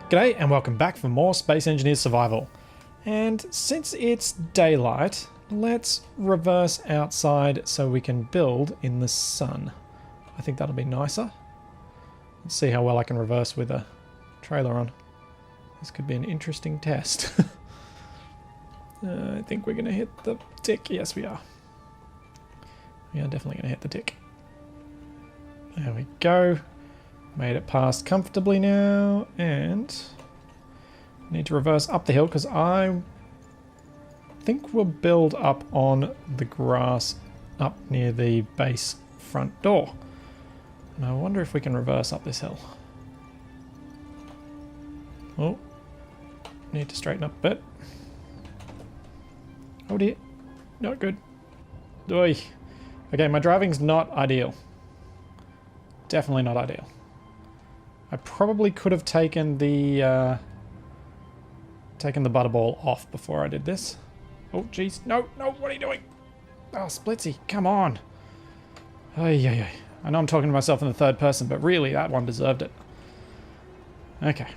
G'day and welcome back for more Space Engineers Survival. And since it's daylight, let's reverse outside so we can build in the sun. I think that'll be nicer. Let's see how well I can reverse with a trailer on. This could be an interesting test. I think we're going to hit the tick. Yes, we are. We are definitely going to hit the tick. There we go. Made it past comfortably now, and need to reverse up the hill because I think we'll build up on the grass up near the base front door. And I wonder if we can reverse up this hill. Oh, need to straighten up a bit. Oh dear, not good. Oy. Okay, my driving's not ideal. Definitely not ideal. I probably could have taken the butterball off before I did this. Oh, jeez. No, what are you doing? Oh, Splitsy, come on. Ay. I know I'm talking to myself in the third person, but really, that one deserved it. Okay.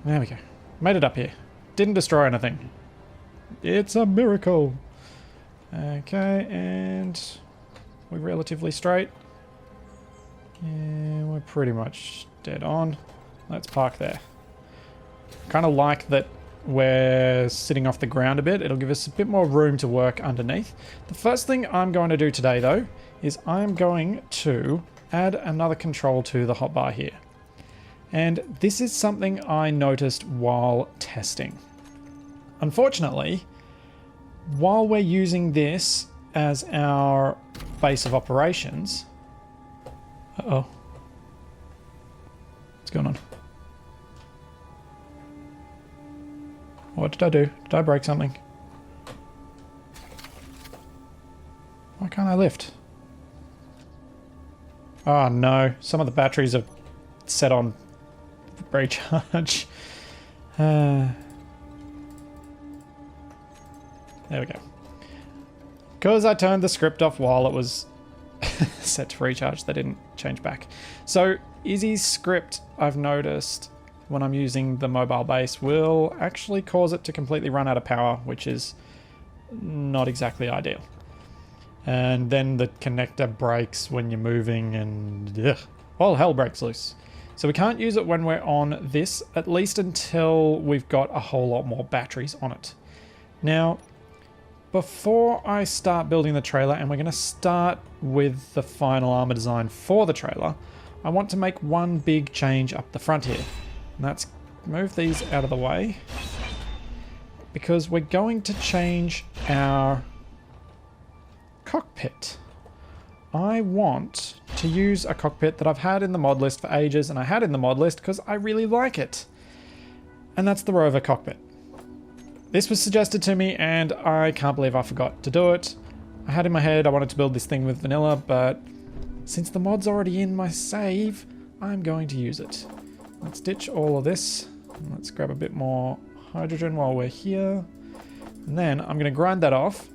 There we go. Made it up here. Didn't destroy anything. It's a miracle. Okay, and we're relatively straight. Yeah, we're pretty much dead on. Let's park there. Kind of like that we're sitting off the ground a bit. It'll give us a bit more room to work underneath. The first thing I'm going to do today, though, is I'm going to add another control to the hotbar here. And this is something I noticed while testing. Unfortunately, while we're using this as our base of operations... Uh-oh. What's going on? What did I do? Did I break something? Why can't I lift? Oh no, some of the batteries are set on recharge. There we go. Because I turned the script off while it was set to recharge, they didn't change back. So Izzy's script, I've noticed when I'm using the mobile base, will actually cause it to completely run out of power, which is not exactly ideal. And then the connector breaks when you're moving and all hell breaks loose. So we can't use it when we're on this, at least until we've got a whole lot more batteries on it. Now, before I start building the trailer, and we're going to start with the final armor design for the trailer, I want to make one big change up the front here. And that's move these out of the way, because we're going to change our cockpit. I want to use a cockpit that I've had in the mod list for ages, and I had in the mod list because I really like it. And that's the rover cockpit. This was suggested to me and I can't believe I forgot to do it. I had in my head I wanted to build this thing with vanilla, but since the mod's already in my save, I'm going to use it. Let's ditch all of this. Let's grab a bit more hydrogen while we're here. And then I'm going to grind that off.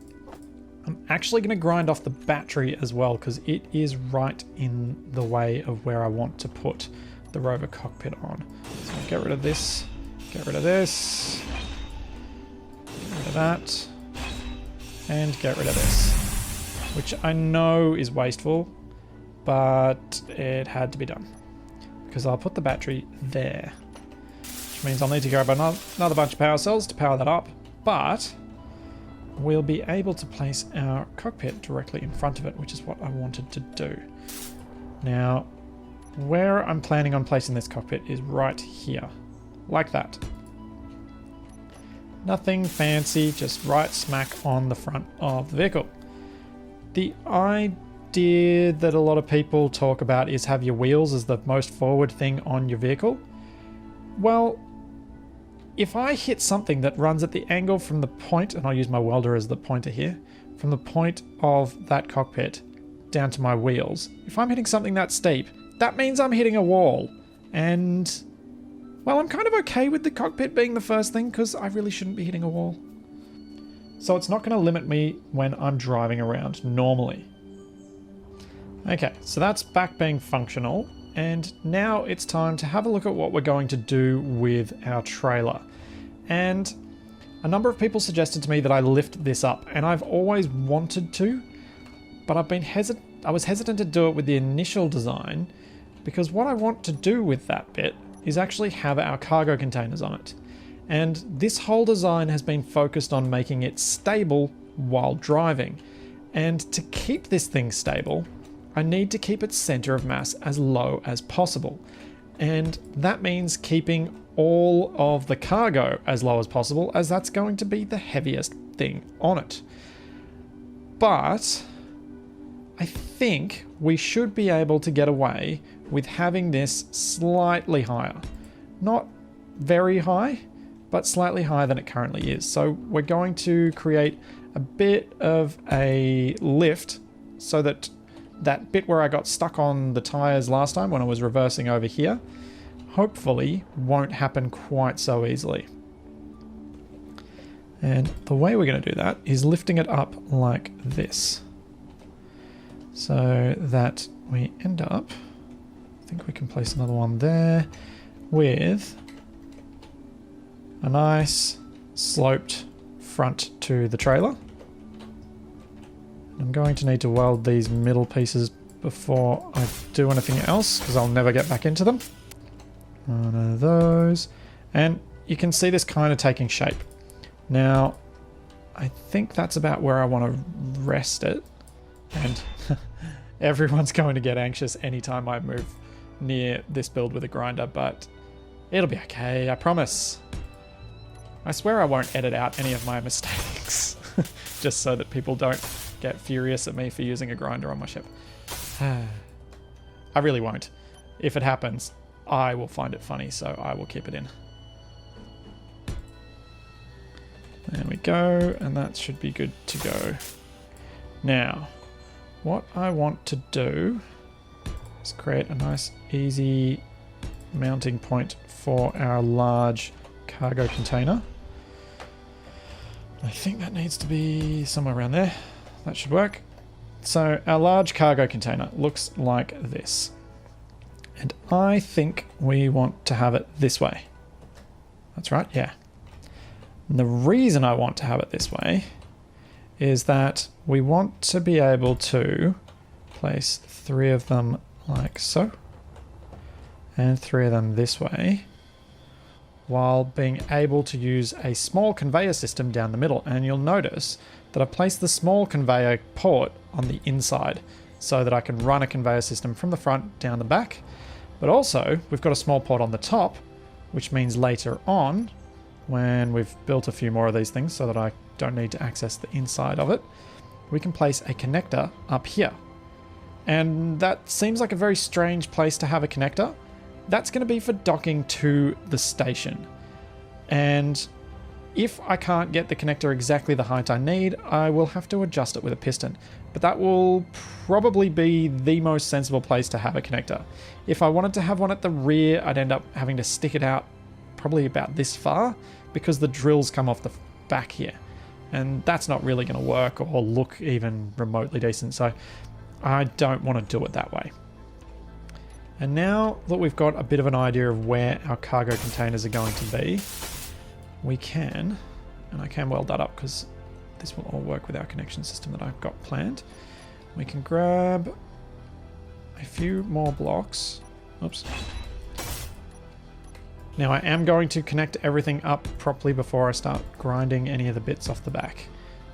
I'm actually going to grind off the battery as well because it is right in the way of where I want to put the rover cockpit on. So get rid of this, get rid of this. Get rid of that, and get rid of this, which I know is wasteful, but it had to be done because I'll put the battery there, which means I'll need to grab another bunch of power cells to power that up, but we'll be able to place our cockpit directly in front of it, which is what I wanted to do. Now, where I'm planning on placing this cockpit is right here, like that. Nothing fancy, just right smack on the front of the vehicle. The idea that a lot of people talk about is have your wheels as the most forward thing on your vehicle. Well, if I hit something that runs at the angle from the point, and I'll use my welder as the pointer here, from the point of that cockpit down to my wheels, if I'm hitting something that steep, that means I'm hitting a wall. And well, I'm kind of okay with the cockpit being the first thing because I really shouldn't be hitting a wall. So it's not going to limit me when I'm driving around normally. Okay, so that's back being functional. And now it's time to have a look at what we're going to do with our trailer. And a number of people suggested to me that I lift this up, and I've always wanted to, but I was hesitant to do it with the initial design, because what I want to do with that bit is actually have our cargo containers on it. And this whole design has been focused on making it stable while driving. And to keep this thing stable, I need to keep its center of mass as low as possible. And that means keeping all of the cargo as low as possible, as that's going to be the heaviest thing on it. But I think we should be able to get away with having this slightly higher. Not very high, but slightly higher than it currently is. So we're going to create a bit of a lift so that that bit where I got stuck on the tires last time when I was reversing over here, hopefully won't happen quite so easily. And the way we're going to do that is lifting it up like this, so that we end up, I think we can place another one there, with a nice sloped front to the trailer. I'm going to need to weld these middle pieces before I do anything else, because I'll never get back into them. One of those. And you can see this kind of taking shape. Now, I think that's about where I want to rest it. And everyone's going to get anxious anytime I move near this build with a grinder, but it'll be okay, I promise. I swear I won't edit out any of my mistakes, just so that people don't get furious at me for using a grinder on my ship. I really won't. If it happens, I will find it funny, so I will keep it in. There we go, and that should be good to go. Now, what I want to do is create a nice, easy mounting point for our large cargo container. I think that needs to be somewhere around there. That should work. So our large cargo container looks like this. And I think we want to have it this way. That's right, yeah. And the reason I want to have it this way is that we want to be able to place 3 of them like so, and 3 of them this way, while being able to use a small conveyor system down the middle. And you'll notice that I've placed the small conveyor port on the inside so that I can run a conveyor system from the front down the back. But also, we've got a small port on the top, which means later on, when we've built a few more of these things so that I don't need to access the inside of it, we can place a connector up here. And that seems like a very strange place to have a connector. That's going to be for docking to the station. And if I can't get the connector exactly the height I need, I will have to adjust it with a piston. But that will probably be the most sensible place to have a connector. If I wanted to have one at the rear, I'd end up having to stick it out probably about this far, because the drills come off the back here. And that's not really going to work or look even remotely decent. So I don't want to do it that way. And now that we've got a bit of an idea of where our cargo containers are going to be, we can, and I can weld that up because this will all work with our connection system that I've got planned. We can grab a few more blocks. Oops. Now I am going to connect everything up properly before I start grinding any of the bits off the back.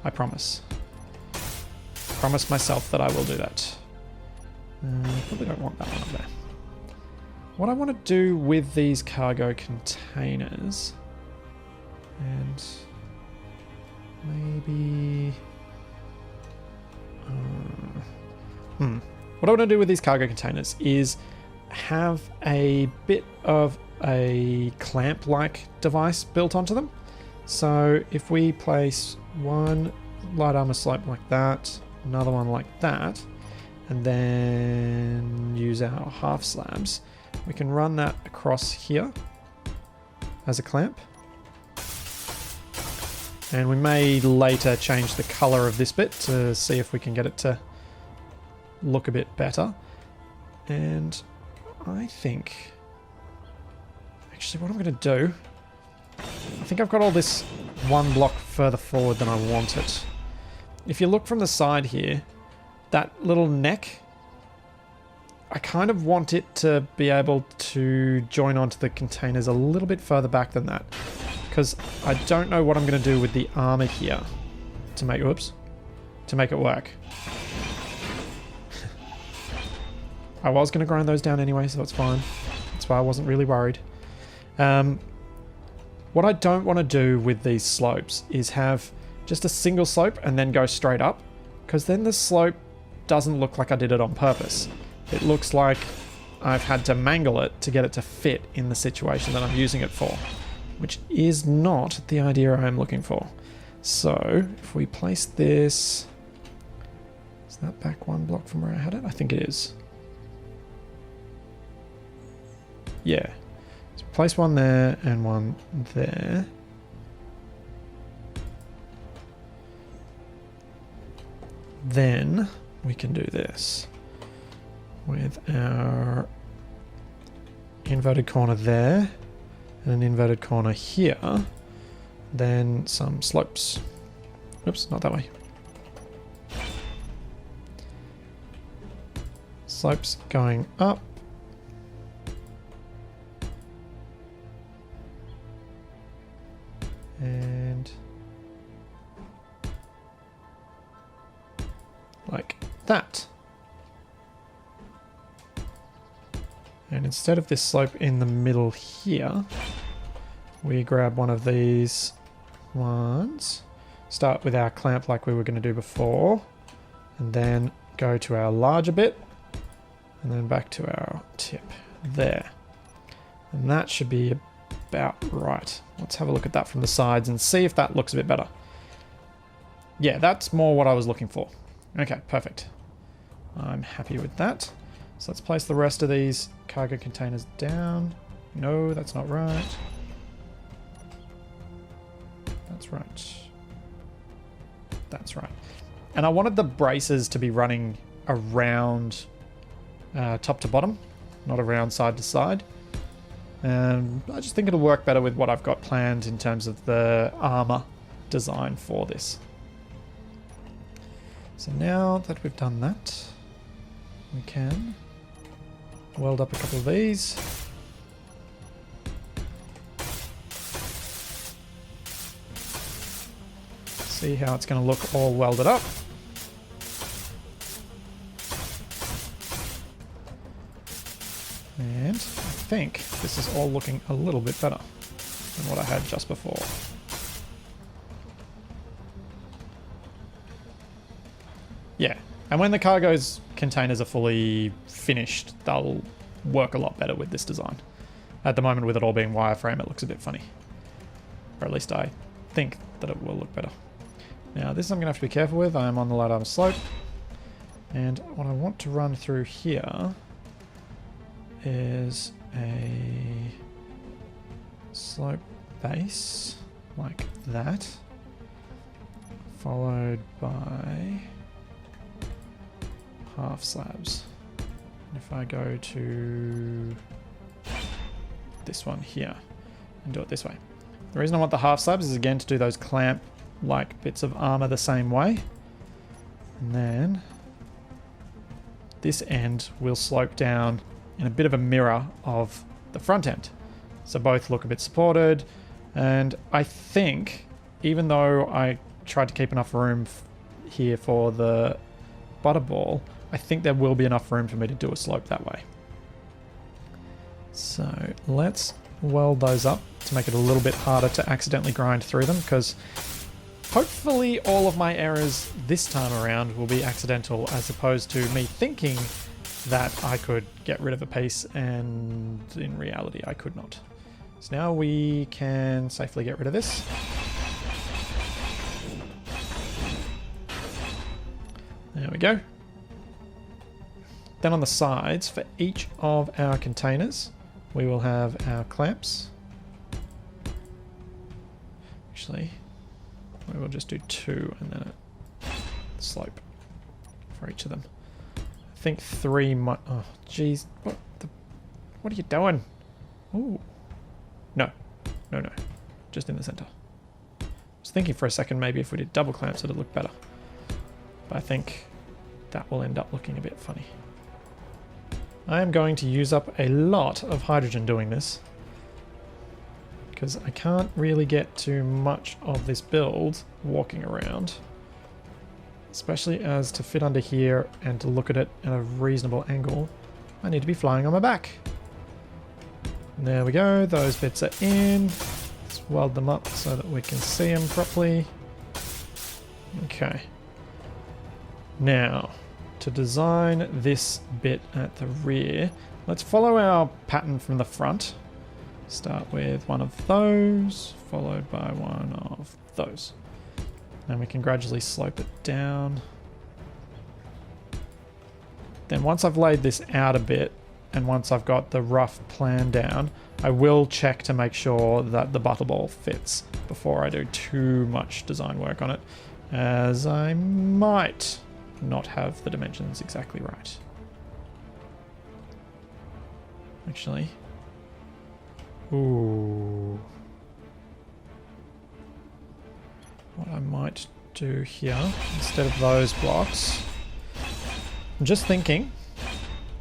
I promise. Promise myself that I will do that. Probably don't want that one up there. What I want to do with these cargo containers, and maybe what I want to do with these cargo containers is have a bit of a clamp-like device built onto them. So if we place one light armor slope like that, another one like that, and then use our half slabs, we can run that across here as a clamp. And we may later change the color of this bit to see if we can get it to look a bit better. And I think... Actually, what I'm going to do... I think I've got all this one block further forward than I want it. If you look from the side here, that little neck, I kind of want it to be able to join onto the containers a little bit further back than that. Because I don't know what I'm going to do with the armor here to make, oops, to make it work. I was going to grind those down anyway, so it's fine. That's why I wasn't really worried. What I don't want to do with these slopes is have just a single slope and then go straight up, because then the slope doesn't look like I did it on purpose. It looks like I've had to mangle it to get it to fit in the situation that I'm using it for, which is not the idea I'm looking for. So if we place this, is that back one block from where I had it? I think it is. Yeah. So place one there and one there. Then we can do this with our inverted corner there and an inverted corner here. Then some slopes. Oops, not that way. Slopes going up. And like that. And instead of this slope in the middle here, we grab one of these ones, start with our clamp like we were going to do before, and then go to our larger bit, and then back to our tip there. And that should be about right. Let's have a look at that from the sides and see if that looks a bit better. Yeah, that's more what I was looking for. Okay, perfect. I'm happy with that. So let's place the rest of these cargo containers down. No, that's not right. That's right. That's right. And I wanted the braces to be running around top to bottom, not around side to side. I just think it'll work better with what I've got planned in terms of the armor design for this. So now that we've done that, we can weld up a couple of these. See how it's going to look all welded up. And I think this is all looking a little bit better than what I had just before. Yeah, and when the cargo's containers are fully finished, they'll work a lot better with this design. At the moment, with it all being wireframe, it looks a bit funny. Or at least I think that it will look better. Now, this I'm going to have to be careful with. I am on the light armor slope. And what I want to run through here is a slope base like that, followed by half slabs. And if I go to this one here and do it this way. The reason I want the half slabs is again to do those clamp like bits of armor the same way. And then this end will slope down in a bit of a mirror of the front end. So both look a bit supported. And I think, even though I tried to keep enough room here for the butterball, I think there will be enough room for me to do a slope that way. So let's weld those up to make it a little bit harder to accidentally grind through them, because hopefully all of my errors this time around will be accidental, as opposed to me thinking that I could get rid of a piece and in reality I could not. So now we can safely get rid of this. There we go. Then on the sides, for each of our containers, we will have our clamps. Actually, we will just do 2 and then a slope for each of them. I think 3 might... Oh, geez. What the... What are you doing? Ooh. No. No, no. Just in the center. I was thinking for a second maybe if we did double clamps it'd look better. But I think that will end up looking a bit funny. I am going to use up a lot of hydrogen doing this, because I can't really get too much of this build walking around, especially as to fit under here and to look at it at a reasonable angle. I need to be flying on my back. There we go, those bits are in. Let's weld them up so that we can see them properly. Okay. Now, to design this bit at the rear, let's follow our pattern from the front. Start with one of those, followed by one of those. And we can gradually slope it down. Then once I've laid this out a bit, and once I've got the rough plan down, I will check to make sure that the butterball fits before I do too much design work on it, as I might not have the dimensions exactly right. Actually, ooh. What I might do here, instead of those blocks, I'm just thinking,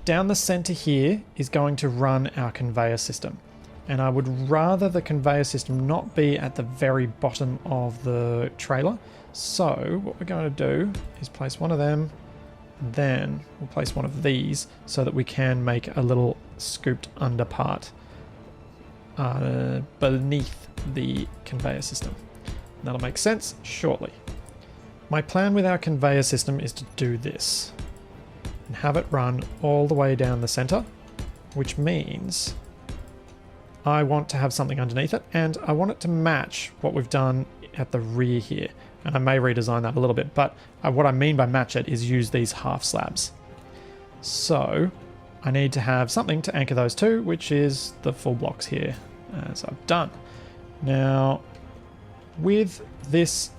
down the center here is going to run our conveyor system. And I would rather the conveyor system not be at the very bottom of the trailer. So what we're going to do is place one of them, then we'll place one of these so that we can make a little scooped under part beneath the conveyor system. That'll make sense shortly. My plan with our conveyor system is to do this and have it run all the way down the center, which means I want to have something underneath it, and I want it to match what we've done at the rear here. And I may redesign that a little bit, but what I mean by match it is use these half slabs. So I need to have something to anchor those to, which is the full blocks here, as I've done. Now, with this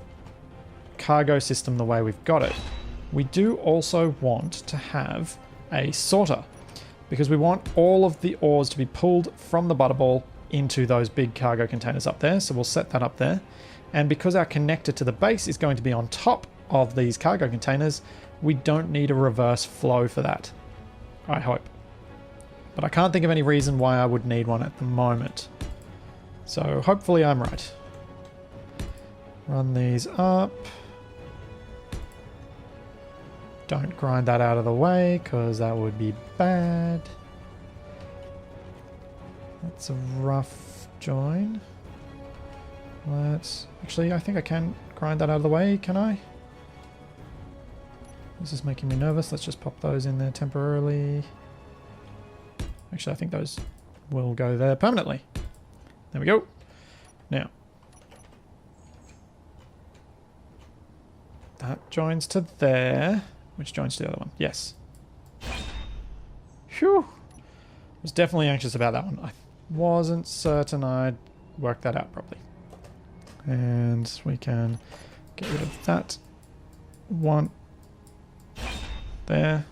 cargo system the way we've got it, we do also want to have a sorter, because we want all of the ores to be pulled from the butterball into those big cargo containers up there. So we'll set that up there. And because our connector to the base is going to be on top of these cargo containers, we don't need a reverse flow for that, I hope. But I can't think of any reason why I would need one at the moment. So hopefully I'm right. Run these up. Don't grind that out of the way, because that would be bad. That's a rough join. Let's... Actually, I think I can grind that out of the way, can I? This is making me nervous. Let's just pop those in there temporarily. Actually, I think those will go there permanently. There we go. Now, that joins to there. Which joins to the other one? Yes. Phew. Was definitely anxious about that one. I wasn't certain I'd work that out properly. And we can get rid of that one there.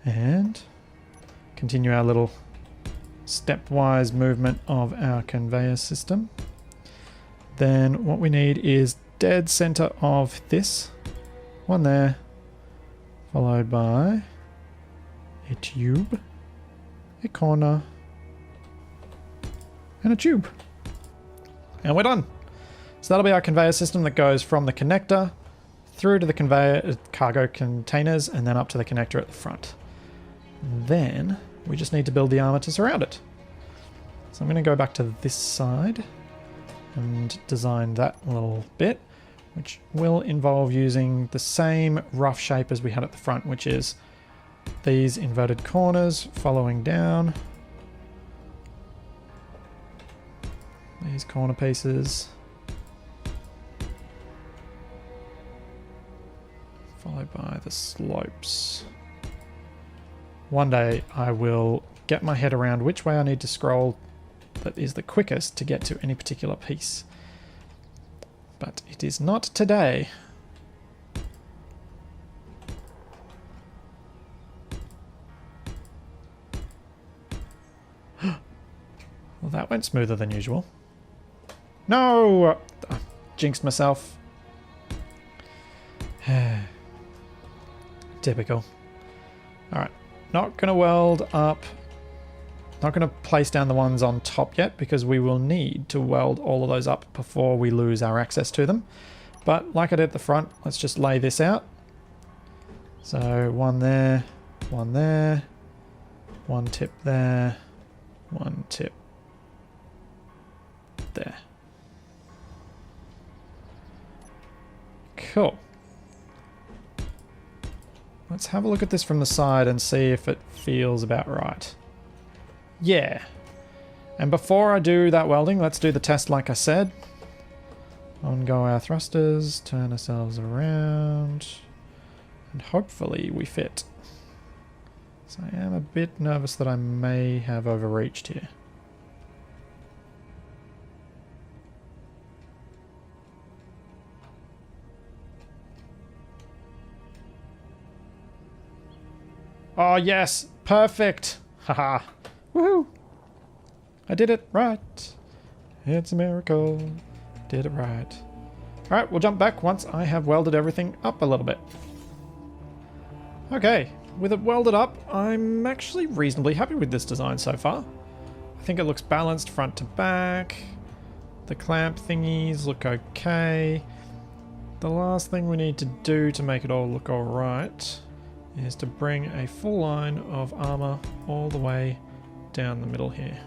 And continue our little stepwise movement of our conveyor system. Then what we need is dead center of this one there, followed by a tube, a corner, and a tube. And we're done. So that'll be our conveyor system that goes from the connector through to the conveyor cargo containers and then up to the connector at the front. Then we just need to build the armor to surround it. So I'm going to go back to this side and design that little bit, which will involve using the same rough shape as we had at the front, which is these inverted corners following down. These corner pieces. Followed by the slopes. One day I will get my head around which way I need to scroll that is the quickest to get to any particular piece. But it is not today. Well, that went smoother than usual. No! I jinxed myself. Typical. Alright, not going to weld up. Not going to place down the ones on top yet because we will need to weld all of those up before we lose our access to them. But like I did at the front, let's just lay this out. So one there, one there, one tip there, one tip there. Cool. Let's have a look at this from the side and see if it feels about right. Yeah. And before I do that welding, let's do the test like I said. On go our thrusters, turn ourselves around, and hopefully we fit. So I am a bit nervous that I may have overreached here. Oh yes, perfect. Haha. Woohoo. I did it right. It's a miracle. Did it right. Alright, we'll jump back once I have welded everything up a little bit. Okay, with it welded up, I'm actually reasonably happy with this design so far. I think it looks balanced front to back. The clamp thingies look okay. The last thing we need to do to make it all look alright is to bring a full line of armor all the way down the middle here.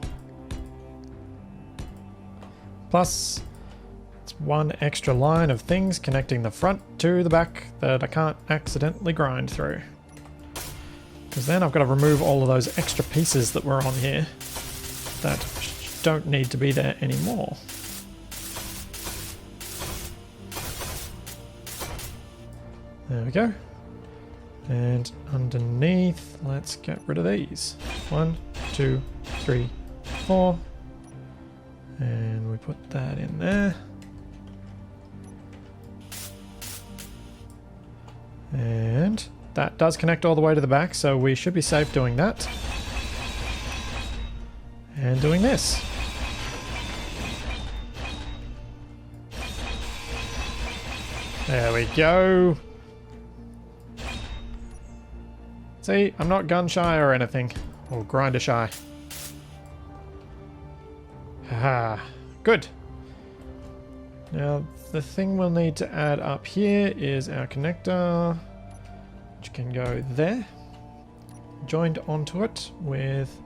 Plus, it's one extra line of things connecting the front to the back that I can't accidentally grind through. Because then I've got to remove all of those extra pieces that were on here that don't need to be there anymore. There we go. And underneath, let's get rid of these. 1, 2, 3, 4. And we put that in there. And that does connect all the way to the back, so we should be safe doing that. And doing this. There we go. See, I'm not gun shy or anything, or grinder shy. Haha, good. Now, the thing we'll need to add up here is our connector, which can go there, joined onto it with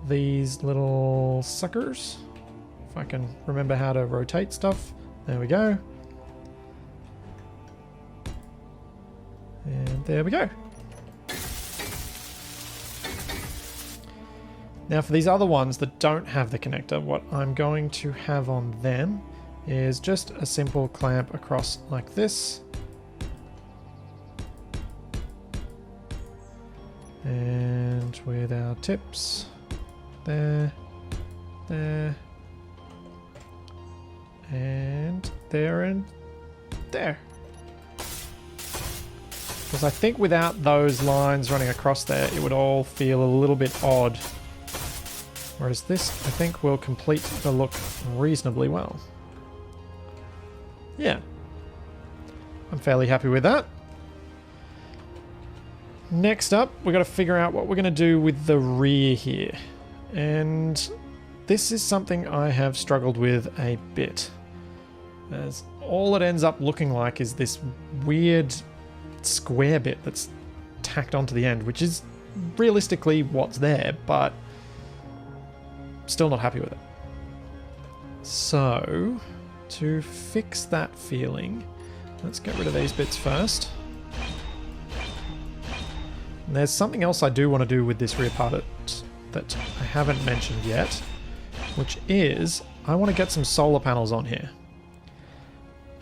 these little suckers. If I can remember how to rotate stuff. There we go. And there we go. Now for these other ones that don't have the connector, what I'm going to have on them is just a simple clamp across like this. And with our tips, there, there, and there and there. Because I think without those lines running across there, it would all feel a little bit odd. Whereas this, I think, will complete the look reasonably well. Yeah. I'm fairly happy with that. Next up, we've got to figure out what we're going to do with the rear here. And this is something I have struggled with a bit. As all it ends up looking like is this weird square bit that's tacked onto the end, which is realistically what's there, but still not happy with it. So, to fix that feeling, let's get rid of these bits first. And there's something else I do want to do with this rear part that I haven't mentioned yet, which is I want to get some solar panels on here.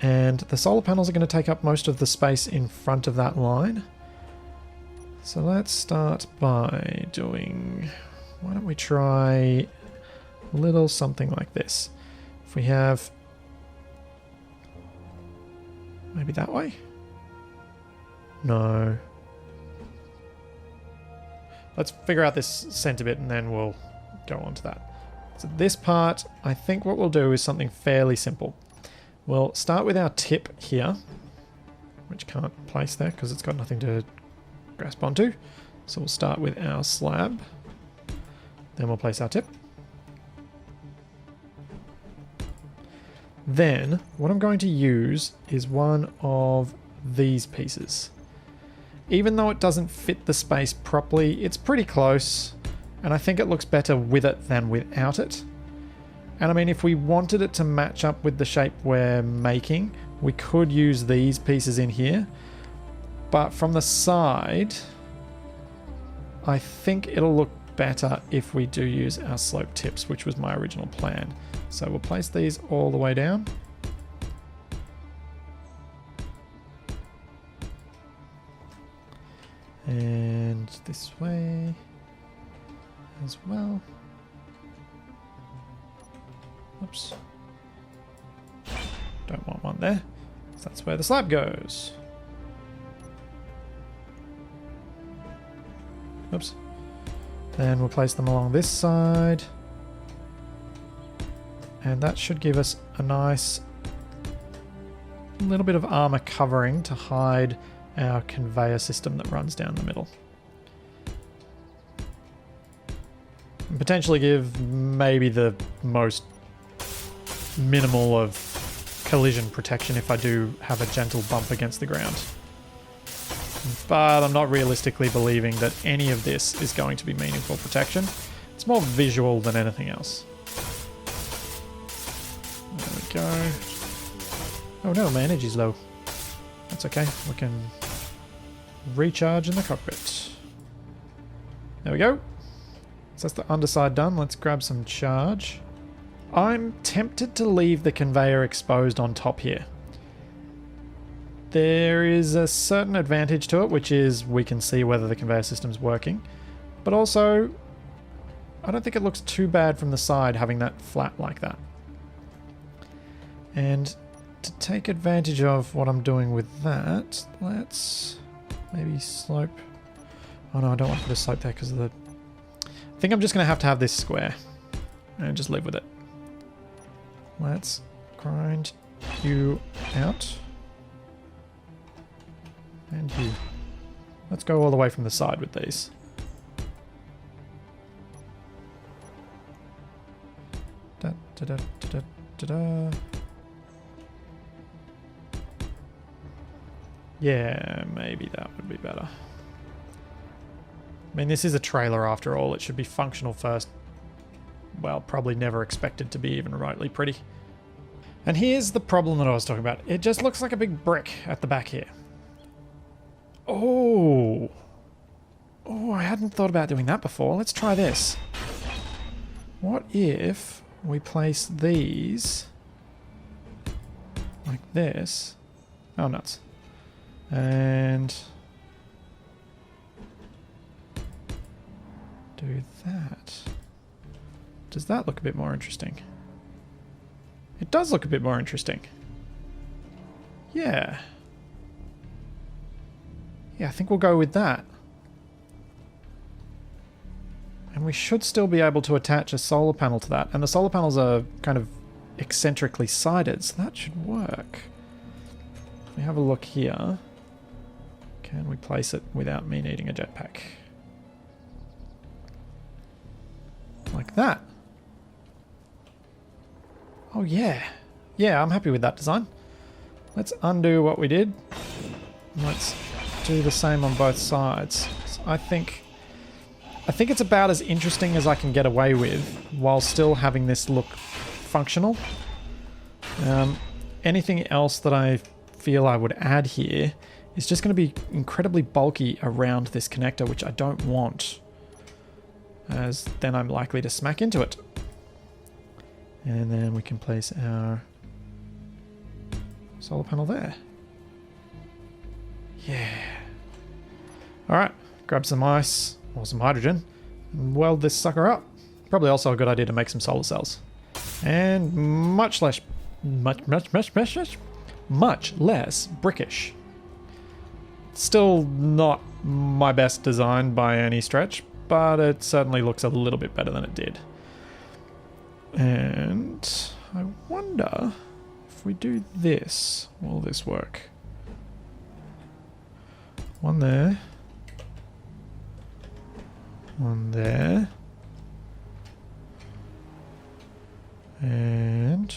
And the solar panels are going to take up most of the space in front of that line. So let's start by doing... Why don't we try a little something like this? If we have... Maybe that way? No. Let's figure out this center bit and then we'll go on to that. So this part, I think what we'll do is something fairly simple. We'll start with our tip here, which can't place there because it's got nothing to grasp onto. So we'll start with our slab. Then we'll place our tip. Then what I'm going to use is one of these pieces. Even though it doesn't fit the space properly, it's pretty close. And I think it looks better with it than without it. And I mean, if we wanted it to match up with the shape we're making, we could use these pieces in here. But from the side, I think it'll look better if we do use our slope tips, which was my original plan. So we'll place these all the way down. And this way as well. Oops. Don't want one there. So that's where the slab goes. Oops. Then we'll place them along this side. And that should give us a nice little bit of armor covering to hide our conveyor system that runs down the middle. And potentially give maybe the most minimal of collision protection if I do have a gentle bump against the ground. But I'm not realistically believing that any of this is going to be meaningful protection. It's more visual than anything else. There we go. Oh no, my energy's low. That's okay. We can recharge in the cockpit. There we go. So that's the underside done. Let's grab some charge. I'm tempted to leave the conveyor exposed on top here. There is a certain advantage to it, which is we can see whether the conveyor system's working. But also, I don't think it looks too bad from the side having that flat like that. And to take advantage of what I'm doing with that, let's maybe slope. Oh no, I don't want to put a slope there because of the... I think I'm just going to have this square and just live with it. Let's grind you out. And you. Let's go all the way from the side with these. Da, da, da, da, da, da. Yeah, maybe that would be better. I mean, this is a trailer after all. It should be functional first. Well, probably never expected to be even remotely pretty. And here's the problem that I was talking about. It just looks like a big brick at the back here. Oh. Oh, I hadn't thought about doing that before. Let's try this. What if we place these like this? Oh, nuts. And do that. Does that look a bit more interesting? It does look a bit more interesting. Yeah. Yeah, I think we'll go with that. And we should still be able to attach a solar panel to that. And the solar panels are kind of eccentrically sided, so that should work. If we have a look here, can we place it without me needing a jetpack? Like that. Oh yeah. Yeah, I'm happy with that design. Let's undo what we did. Let's do the same on both sides. So I think it's about as interesting as I can get away with while still having this look functional. Anything else that I feel I would add here is just going to be incredibly bulky around this connector, which I don't want, as then I'm likely to smack into it. And then we can place our solar panel there. Yeah. Alright, grab some ice or some hydrogen and weld this sucker up. Probably also a good idea to make some solar cells. And much less brickish. Still not my best design by any stretch, but it certainly looks a little bit better than it did. And I wonder if we do this, will this work? One there. One there. And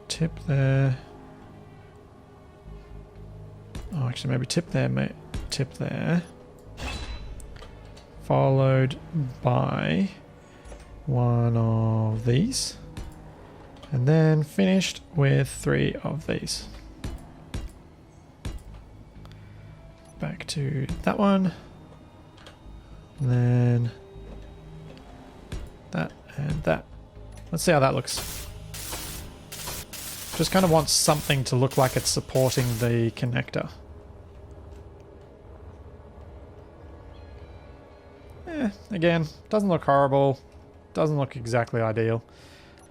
tip there. Oh, actually, maybe tip there, mate. Tip there. Followed by one of these. And then finished with 3 of these. Back to that one. And then that and that. Let's see how that looks. Just kind of want something to look like it's supporting the connector. Again, doesn't look horrible. Doesn't look exactly ideal.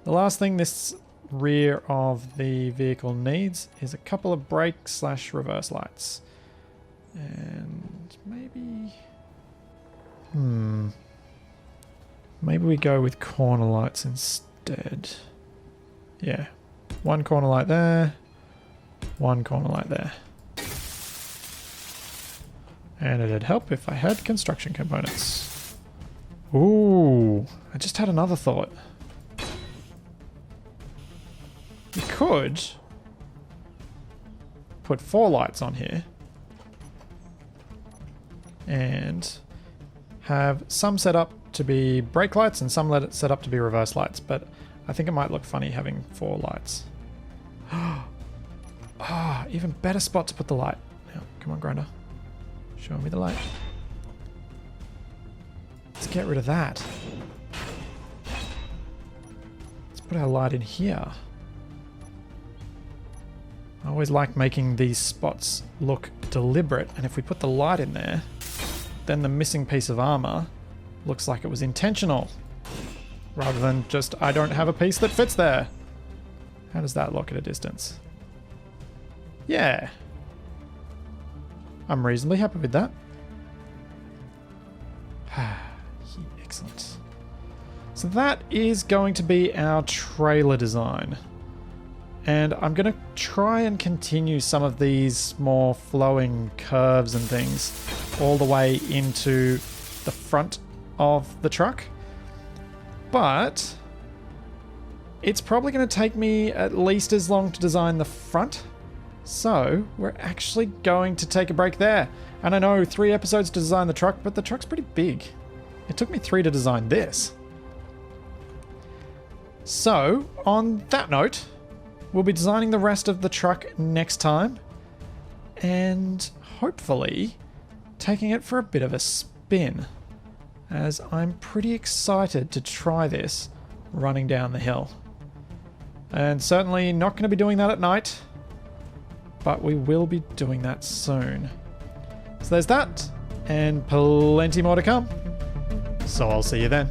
The last thing this rear of the vehicle needs is a couple of brake/reverse lights. And maybe... maybe we go with corner lights instead. Yeah. One corner light there. One corner light there. And it'd help if I had construction components. Ooh, I just had another thought. You could put 4 lights on here and have some set up to be brake lights and some set up to be reverse lights, but I think it might look funny having 4 lights. Ah, even better spot to put the light. Now, come on, grinder. Show me the light. Let's get rid of that. Let's put our light in here. I always like making these spots look deliberate, and if we put the light in there, then the missing piece of armor looks like it was intentional, rather than just, I don't have a piece that fits there. How does that look at a distance? Yeah. I'm reasonably happy with that. Excellent. So that is going to be our trailer design. And I'm going to try and continue some of these more flowing curves and things all the way into the front of the truck. But it's probably going to take me at least as long to design the front. So we're actually going to take a break there. And I know 3 episodes to design the truck, but the truck's pretty big. It took me 3 to design this. So on that note, we'll be designing the rest of the truck next time. And hopefully taking it for a bit of a spin, as I'm pretty excited to try this running down the hill. And certainly not going to be doing that at night, but we will be doing that soon. So there's that, and plenty more to come. So I'll see you then.